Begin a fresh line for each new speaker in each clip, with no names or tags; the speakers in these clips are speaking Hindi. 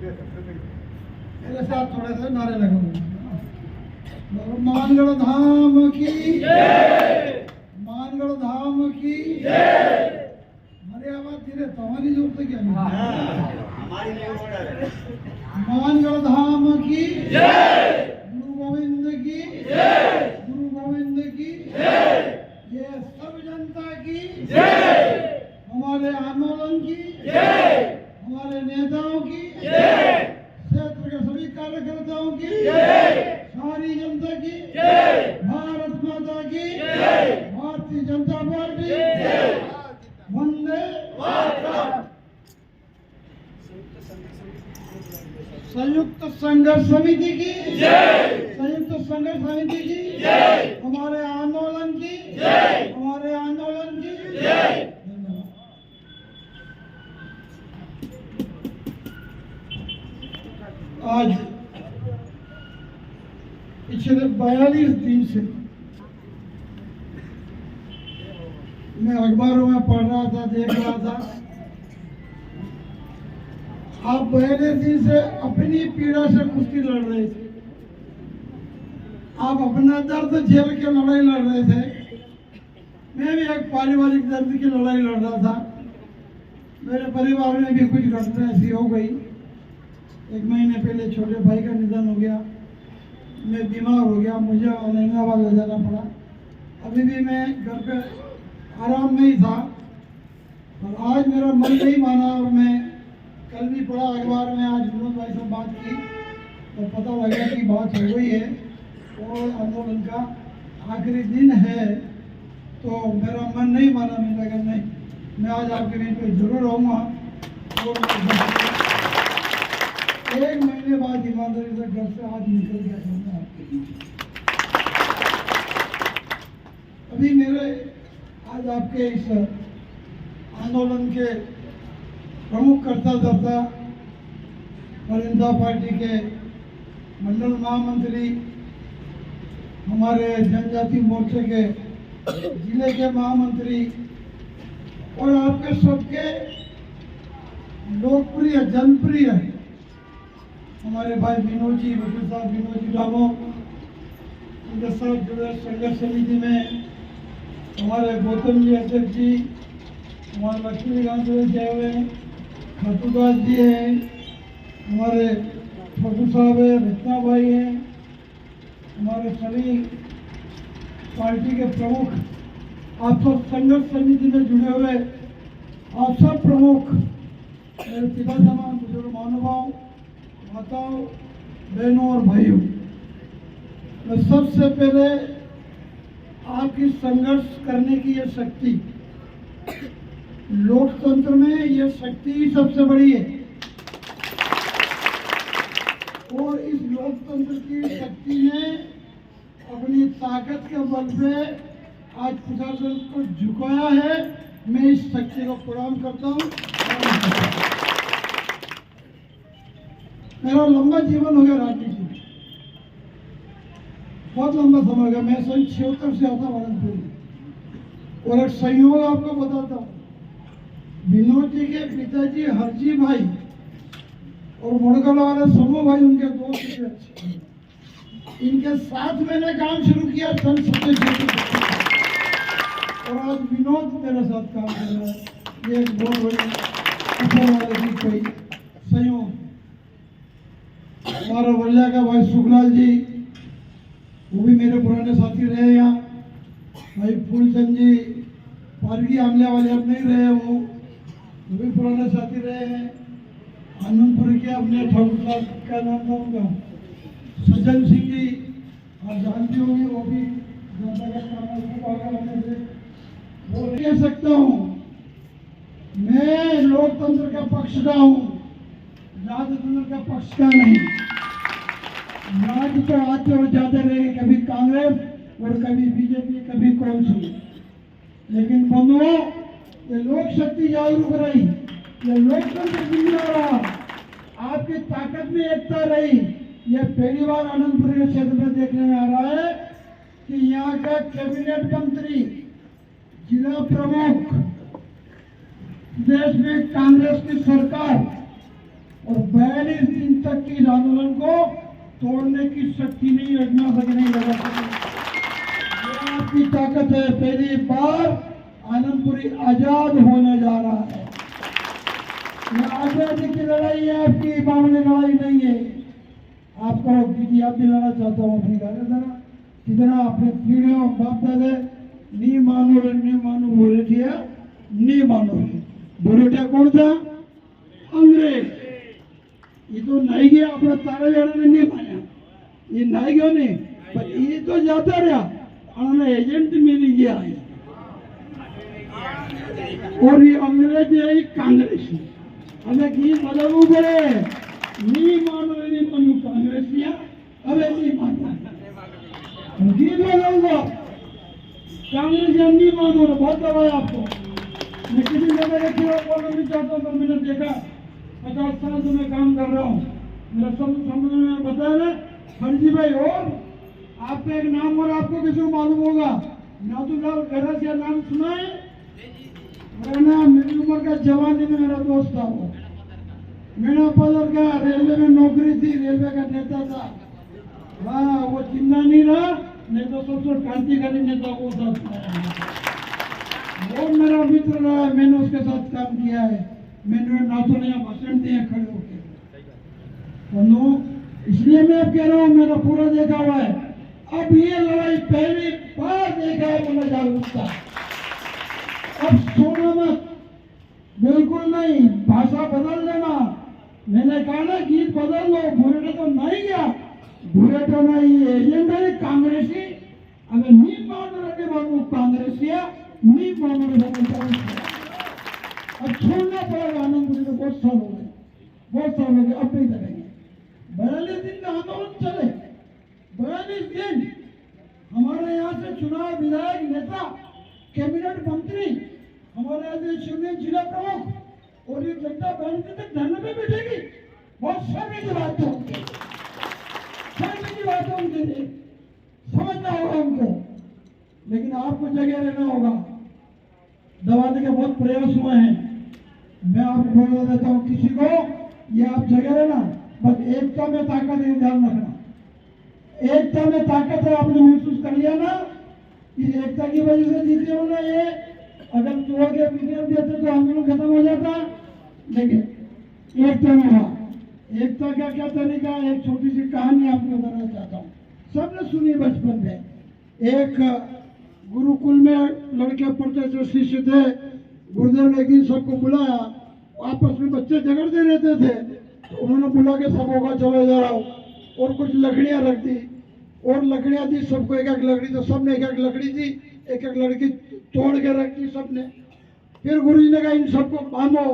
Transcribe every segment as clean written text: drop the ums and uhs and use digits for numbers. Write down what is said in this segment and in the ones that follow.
मेरे साथ थोड़े से नारे लगाऊंगा। मानगढ़ धाम की जय, मानगढ़ धाम की जय। हमारी आवाज धीरे तुम्हारी जोर से क्या हमारी मानगढ़ धाम की जय, गुरु गोविंद की जय, गुरु गोविंद की जय, ये सब जनता की जय, हमारे आंदोलन की जय, हमारे नेताओं की जय, क्षेत्र के सभी कार्यकर्ताओं की जय, सारी जनता की जय, भारत माता की जय, भारतीय जनता पार्टी जय, वंदे मातरम। संयुक्त संघर्ष समिति की जय, संयुक्त संघर्ष समिति की जय, हमारे आंदोलन की जय, हमारे आंदोलन की जय। आज पिछले 42 दिन से मैं अखबारों में पढ़ रहा था, देख रहा था, आप 42 दिन से अपनी पीड़ा से कुश्ती लड़ रहे थे, आप अपना दर्द झेल के लड़ाई लड़ रहे थे। मैं भी एक पारिवारिक दर्द की लड़ाई लड़ रहा था। मेरे परिवार में भी कुछ घटना ऐसी हो गई। 1 महीने पहले छोटे भाई का निधन हो गया, मैं बीमार हो गया, मुझे औरंगाबाद ले जाना पड़ा। अभी भी मैं घर पे आराम में ही था और आज मेरा मन नहीं माना और मैं कल भी पढ़ा अखबार में, आज विनोद भाई से बात की तो पता लगा कि बात हो गई है और आंदोलन का आखिरी दिन है। तो मेरा मन नहीं माना, मैं लगा नहीं, मैं आज आपके बीच पे जरूर रहूँगा। और 1 महीने बाद ईमानदारी से घर से आज निकल गया था आपके बीच। अभी मेरे आज आपके इस आंदोलन के प्रमुख कर्ता धर्ता भारतीय जनता पार्टी के मंडल महामंत्री, हमारे जनजाति मोर्चे के जिले के महामंत्री और आपके सबके लोकप्रिय जनप्रिय हमारे भाई विनोद जी, वकील साहब विनोद जी डामो, उनके साथ जुड़े संघर्ष समिति में हमारे गौतम जी अध्यक्ष जी, हमारे लक्ष्मीकांत जी हुए, खतुदास जी हैं, हमारे छोटू साहब है, रत्ना भाई हैं, हमारे सभी पार्टी के प्रमुख, आप सब संघर्ष समिति में जुड़े हुए आप सब प्रमुख, मेरे पिता समान बुजुर्ग महानुभाव, माताओं, बहनों और भाइयों, मैं सबसे पहले आपकी संघर्ष करने की ये शक्ति, लोकतंत्र में ये शक्ति ही सबसे बड़ी है और इस लोकतंत्र की शक्ति ने अपनी ताकत के बल पे आज प्रशासन को झुकाया है। मैं इस शक्ति को प्रणाम करता हूँ। मेरा लंबा जीवन हो गया राजनीति में, बहुत लंबा समय हो गया। मैं 76 से आता वालनपुर और एक संयोग आपको बताता हूँ। विनोद जी के पिताजी हरजी भाई और मुड़गला वाले समूह भाई उनके दोस्त थे अच्छे, इनके साथ मैंने काम शुरू किया सन 77 और आज विनोद मेरे साथ काम कर रहा है। ये एक बहुत बड़ी ऊपर वाले की कोई संयोग। हमारा वल्या का भाई सुखलाल जी, वो भी मेरे पुराने साथी रहे यहाँ। भाई फूलचंद जी पारगी आमले वाले अब नहीं रहे, वो भी पुराने साथी रहे हैं। आनंदपुर के अपने ठाकुर साहब का नाम था उनका, सज्जन सिंह जी, आप जानती होंगी, वो भी जनता का काम से वो कह सकता हूँ। मैं लोकतंत्र का पक्ष का हूँ, राजतंत्र का पक्ष का नहीं। राज तो आते और जाते रहे, कभी कांग्रेस और कभी बीजेपी, कभी कांग्रेस, लेकिन बंधुओं ये लोक शक्ति जागरूक रही, ये लोकतंत्र जिंदा रहा, आपकी ताकत में एकता रही। ये पहली बार आनंदपुर के क्षेत्र में देखने में आ रहा है कि यहाँ का कैबिनेट मंत्री, जिला प्रमुख, देश में कांग्रेस की सरकार और 42 इस आंदोलन को तोड़ने की शक्ति नहीं रखना सके, नहीं लगा सके। ये आपकी ताकत है। पहली बार आनंदपुरी आजाद होने जा रहा है। ये आजादी की लड़ाई है, आपकी मामूली लड़ाई नहीं है। आप कहो दीदी आप भी लड़ना चाहता हूँ अपनी घर जरा कितना अपने पीढ़ियों बाप दादे नहीं मानो बोले थे, नहीं मानो बोले कौन था? अंग्रेज। ये तो नहीं गया अपना तारा जाने ने नहीं माना, ये नहीं गया नहीं, पर ये तो जाता रहा उन्होंने एजेंट मिल गया है। और ये अंग्रेज है कांग्रेसी, हमें की बदलू पड़े, नहीं मानो कांग्रेसिया, अबे नहीं मानो गीत बदल दो, कांग्रेस नहीं मानो। बहुत दबाया आपको। मैं किसी जगह रखी बोलना नहीं चाहता हूँ, पर मैंने देखा 50 साल से मैं काम कर रहा हूँ, मेरा सब समझ में बताया ना फर्जी भाई। और आपका एक नाम और आपको किसी को मालूम होगा, नाथूलाल गहरासिया नाम सुना है? मेरी उम्र का जवानी में मेरा दोस्त था वो, मीना पदर का रेलवे में नौकरी थी, रेलवे का नेता था। हाँ वो चिन्ह नहीं रहा, नहीं तो सबसे क्रांतिकारी नेता को साथ वो मेरा मित्र रहा है, मैंने उसके साथ काम किया है। मैंने नाथों ने भाषण दिए खड़े होकर, इसलिए मैं अब कह रहा हूँ मेरा पूरा देखा हुआ है। अब ये लड़ाई पहली बार देखा है मैंने जागरूकता। अब सोना मत, बिल्कुल नहीं, भाषा बदल देना। मैंने कहा ना गीत बदल लो, बुरेटा तो नहीं गया, बुरेटा नहीं एजेंट है कांग्रेसी। अगर नी मानो रखे बाबू कांग्रेसिया नी मानो अब छोड़ना पड़ेगा। आनंदपुरी को बहुत साल हो गए, बहुत साल हो गए, अब नहीं करेंगे। 42 दिन का आंदोलन चले, 42 दिन हमारे यहाँ से चुनाव विधायक नेता कैबिनेट मंत्री हमारे यहाँ से चुने जिला प्रमुख और ये जनता बैंक तक धरने पे बैठेगी। बहुत शर्म की बात है उनकी, शर्म की बात है उनके लिए, समझना होगा उनको। लेकिन आपको जगह रहना होगा। दबाने के बहुत प्रयास हुए हैं, मैं आपको बोल देता हूँ किसी को ये आप जगह रहना, बस एकता में ताकत है, ध्यान रखना। एकता में ताकत है, आपने महसूस कर लिया ना, इस एकता की वजह से जीते हो ना। ये अगर तोड़ के विधेयक देते तो आंदोलन खत्म हो जाता, लेकिन एकता में हुआ। एकता का क्या तरीका, एक छोटी सी कहानी आपको बताना चाहता हूँ, सबने सुनी बचपन में। एक गुरुकुल में लड़के पढ़ते थे, शिष्य थे, गुरुदेव ने इन सबको बुलाया, आपस में बच्चे झगड़ते रहते थे, तो उन्होंने बुला के सब होगा चलो इधर आओ, और कुछ लकड़ियां रख दी, और लकड़ियां दी सबको, एक एक लकड़ी, तो सबने एक एक लकड़ी दी, एक एक लड़की तोड़ के रख दी सबने। फिर गुरु जी ने कहा इन सबको बांधो,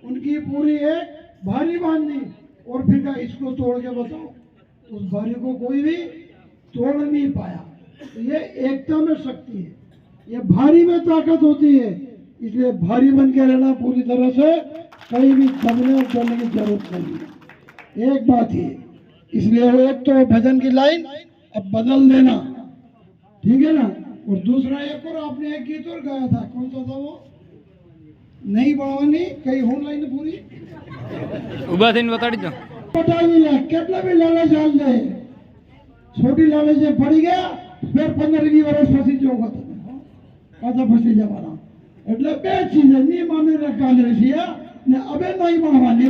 उनकी पूरी एक भारी बांध दी, और फिर कहा इसको तोड़ के बताओ। उस भारी को कोई भी तोड़ नहीं पाया। तो ये एकता में शक्ति है, ये भारी में ताकत होती है। इसलिए भारी बन के रहना, पूरी तरह से कहीं भी दबने और चलने की जरूरत नहीं है। एक बात ही, इसलिए वो एक तो भजन की लाइन अब बदल देना, ठीक है ना। और दूसरा एक और आपने एक गीत और गाया था, कौन सा था वो? नहीं बढ़ानी कहीं हो लाइन पूरी
उबा थी बता दीजिए
કેટલા બી લાલચ હાલ દે, छोटी लालच से पड़ी गया, फिर 15-20 વર્ષ ફસી જવો તમે, પાછા ફસી જવાના। એટલે બે ચીજ નહીં માની રે કાંગ્રેસીયા ને અબે નહીં માનવાની,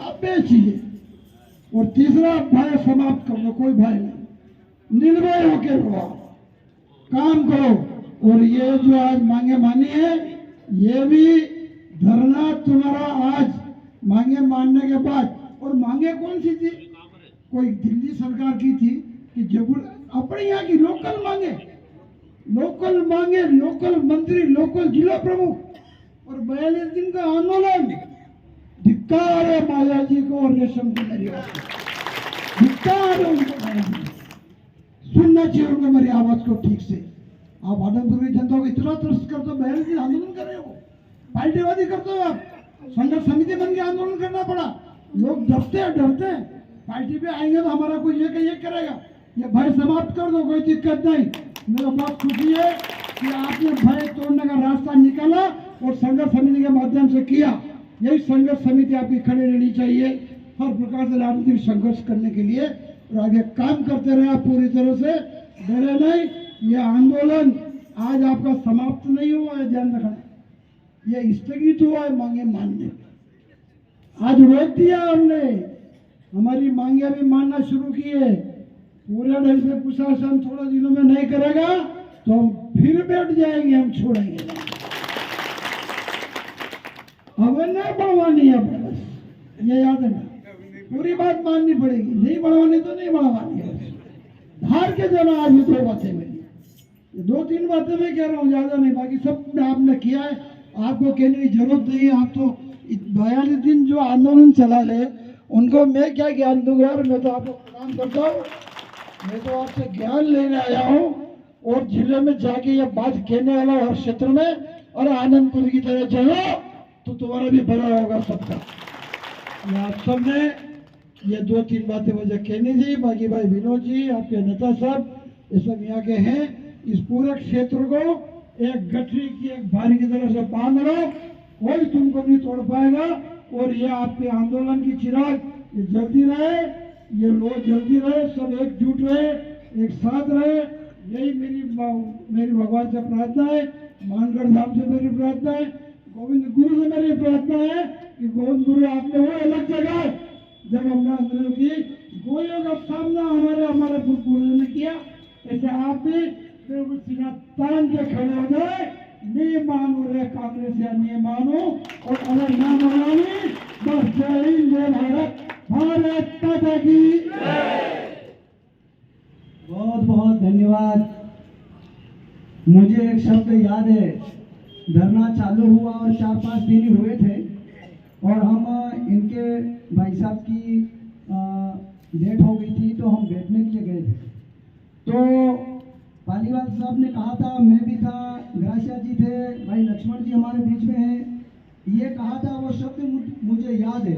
આ બે चीज। और तीसरा भय समाप्त कर दो, कोई भय नहीं, निर्भय होकर रहो, काम करो। और ये जो आज मांगे मानी है, ये भी धरना तुम्हारा आज मांगे मानने के बाद। और मांगे कौन सी थी? कोई दिल्ली सरकार की थी कि जबूर अपने यहाँ की लोकल मांगे, लोकल मांगे, लोकल मंत्री, लोकल जिला प्रमुख। और 42 दिन का आंदोलन, धिक्कार है माया जी को और रेशम को, मेरी धिक्कार है उनको। सुनना चाहिए उनको मेरी आवाज को ठीक से। आप आनंदपुरी जनता को इतना त्रस्त करते हो, 42 दिन आंदोलन कर रहे हो, पार्टीवादी करते हो आप, संघर्ष समिति बन के आंदोलन करना पड़ा। लोग डरते हैं, पार्टी पे आएंगे तो हमारा कोई ये करेगा। ये भय समाप्त कर दो, कोई दिक्कत नहीं। मेरा बहुत खुशी है कि आपने भय तोड़ने का रास्ता निकाला और संघर्ष समिति के माध्यम से किया। यही संघर्ष समिति आपकी खड़े रहनी चाहिए हर प्रकार से राजनीतिक संघर्ष करने के लिए, और आगे काम करते रहे आप पूरी तरह से, डरे नहीं। ये आंदोलन आज आपका समाप्त नहीं हुआ है, ध्यान रखना, ये स्थगित हुआ है मांगे मानने। आज रोक दिया हमने, हमारी मांगे भी मानना शुरू की है। पूरे ढंग से प्रशासन थोड़े दिनों में नहीं करेगा तो हम फिर बैठ जाएंगे, हम छोड़ेंगे अब नहीं बढ़वानी है, बस ये याद है ना, पूरी बात माननी पड़ेगी, नहीं बढ़वानी तो नहीं बढ़वानी है। धार के जाना आज भी 2 बातें मिली, 2-3 बातें मैं कह रहा हूँ, ज्यादा नहीं, बाकी सब आपने किया है, आपको कहने की जरूरत नहीं है। आप तो 42 दिन जो आंदोलन चला ले, उनको मैं क्या ज्ञान दूंगा, मैं तो आपको प्रणाम करता हूँ, मैं तो आपसे ज्ञान लेने आया हूँ, और जिले में जाके ये बात कहने वाला हर क्षेत्र में, और आनंदपुर की तरह चलो तो तुम्हारा भी भला होगा सबका। आप सबने ये 2-3 बातें मुझे कहनी थी। बाकी भाई विनोद जी, आपके नेता साहब, ये सब यहाँ के हैं, इस पूरे क्षेत्र को एक गठरी की एक भारी की तरह से बांध लो, कोई तुमको नहीं तोड़ पाएगा। और ये आपके आंदोलन की चिराग ये जलती रहे, ये लोग जलती रहे, सब एकजुट रहे, एक साथ रहे, यही मेरी भगवान से प्रार्थना है, मानगढ़ धाम से मेरी प्रार्थना है, गोविंद गुरु से मेरी प्रार्थना है कि गोविंद गुरु आपने वो अलग जगह जब हमने आंदोलन की गोलियों का सामना हमारे पूर्वजों ने किया, ऐसे आप भी बिल्कुल सीना तान के खड़े हो जाए, नहीं मानो रे कांग्रेस या नहीं मानो, और अगर ना मानो बस जय हिंद जय भारत, भारत माता की।
बहुत बहुत धन्यवाद। मुझे एक शब्द याद है, धरना चालू हुआ और 4-5 दिन ही हुए थे, और हम इनके भाई साहब की डेट हो गई थी, तो हम बैठने के लिए गए थे। तो पालीवाल साहब ने कहा था, मैं भी था, ग्रासिया जी थे, भाई लक्ष्मण जी हमारे बीच में हैं, ये कहा था, वो शब्द मुझे याद है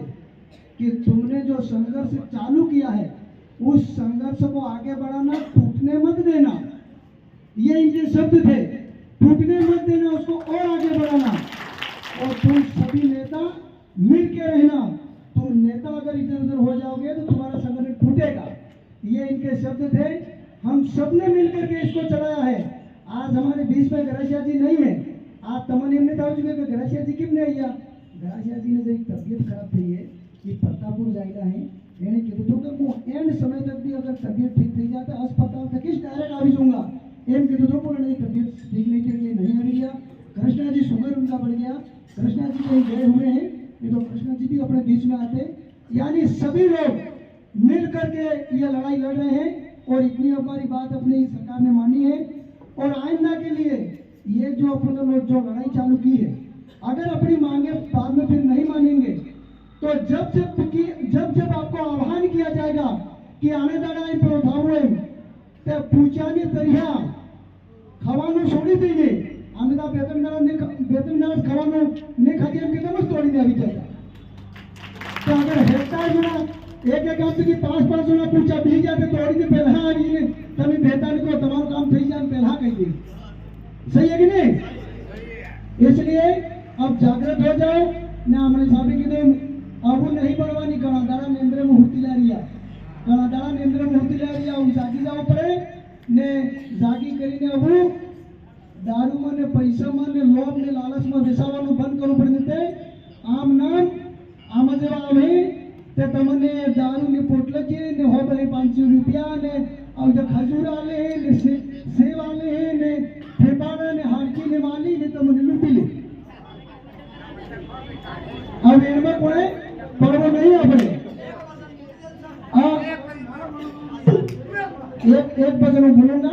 कि तुमने जो संघर्ष चालू किया है उस संघर्ष को आगे बढ़ाना, टूटने मत देना, ये इनके शब्द थे, टूटने मत देना, उसको और आगे बढ़ाना, और तुम सभी नेता मिल के रहना। तुम नेता अगर इधर उधर हो जाओगे तो तुम्हारा संगठन टूटेगा, ये इनके शब्द थे। हम सबने मिलकर के इसको चलाया है। आज हमारे बीच में ग्रासिया जी नहीं है, आप तमन्नी में था ग्रासिया जी किम नहीं आया, ग्रासिया जी ने जो तबीयत खराब थी है कि प्रतापपुर जाएगा है, એને કીધું હતું કે હું એન્ડ સમય તક બી અગર તબિયત ઠીક થઈ જાય તો अस्पताल થકી જ ડાયરેક્ટ આવી जाऊंगा, એમ કીધું હતું, પણ એની તબિયત ठीक नहीं थी, ये नहीं आ गया। कृष्णा जी शुगर उनका बढ़ गया, कृष्णा जी कहीं गए हुए हैं, नहीं तो कृष्णा जी भी अपने बीच में आते। यानी सभी लोग मिल करके ये लड़ाई लड़ रहे हैं, और इतनी हमारी बात अपनी सरकार ने मानी है। और आइंदा के लिए ये जो अपन लोग जो लड़ाई चालू की है, अगर अपनी मांगे बाद में फिर नहीं मानेंगे तो जब आपको आह्वान किया जाएगा कि आने दाड़ा प्रोधावे ते पूछाने तरिया खवानो छोड़ी दीजिए, आने दा वेतन दाड़ा खवानो ने खाती हम कितना मत तोड़ी दे अभी जाता। तो अगर हेक्टर जुड़ा एक काम से कि 5-5 जुड़ा पूछा भी जाते तोड़ी दे पहला आ गई ने तभी बेहतर को तमाम काम થઈ जाए पहला कह दी, सही है कि नहीं? इसलिए अब जागृत हो जाओ ना, हमने साहब की दिन अब नहीं बढ़वानी, कणादाड़ा नेंद्र मुहूर्ती ला रिया, कणादाड़ा नेंद्र मुहूर्ती ला रिया, जागी जाओ पड़े ने जागी करीने अब दारू में ने पैसा में ने लोभ ने लालच में बेसाવાનું બંધ કરવું પડી તે આમ નામ આમ જેવા અમે તે તમને દારૂ ની પોટલ છે ને હો ભલે 500 રૂપિયા ને और जो खजूर वाले हैं ने सेब वाले हैं ने ठेपाना ने हाड़की ने माली ने तो मुझे लूटी ले। अब इनमें कोई पर्व नहीं अपने एक भजन बोलूंगा।